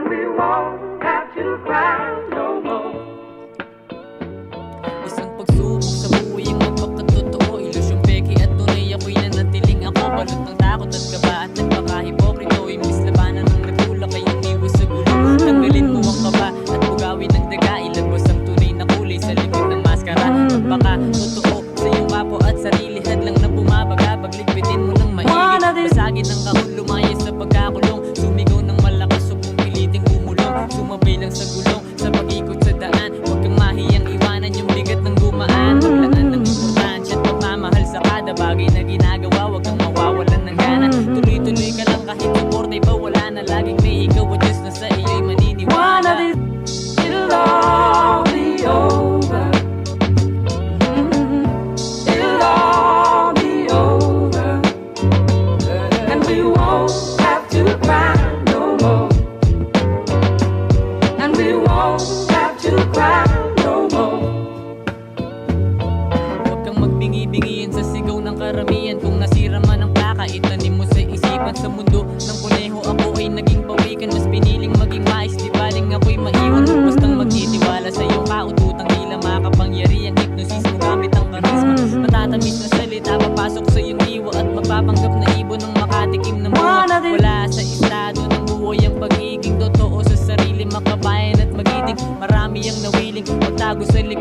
and we won't have to cry no more. Isang pagsubok sa buhay ang magpakatotoo, ilusyong peke at tunay ako'y nanatiling ako. Balot ng takot at kaba at nagpaka-hipokrito, imbis labanan ng nagtulak ay umiwas sa gulo. Tanggalin mo ang kaba at bugawin ng daga, ilabas ang tunay na kulay sa likod ng maskara. Magpaka totoo sa iyong kapo at sarili, hadlang na bumabaga, pagligpitin mo ng maigi. Basagin ang kahon, lumayas sa pagkakulong, sumigaw ng malakas o kung piliting umulong, sumabay lang sa gulong, sa pag-ikot sa daan. Huwag kang mahiyang iwanan yung bigat ng gumaan, maglaan ng importansya at pagmamahal sa kada bagay na ginagawa. Huwag kang mawawalan ng gana, tuloy-tuloy ka lang kahit suporta'y ba wala na. Laging may ikaw at Diyos na sa iyo'y maniniwala. It'll all be over. It'll all be over, and we won't have to cry no more. And we won't have to cry no more. Huwag kang magbingi-bingiin sa sigaw ng karamihan. Kung nasira man ang plaka, itanim mo sa isipan. Sa mundo ng kuneho ako ay naging pawikan, mas piniling maging mais, di baling ako'y maiwan. Bastang magtitiwala sa iyong kaututang tila makapangyarihan, hypnosis mo gamit ang karisma. Matatamis na salita papasok sa iyong diwa at magpapanggap na ibon ng makatikim na mga. Wala sa estado ng buhay ang pagiging totoo sa sarili, makabayan at magiting. Marami ang nawiling magtago sa likod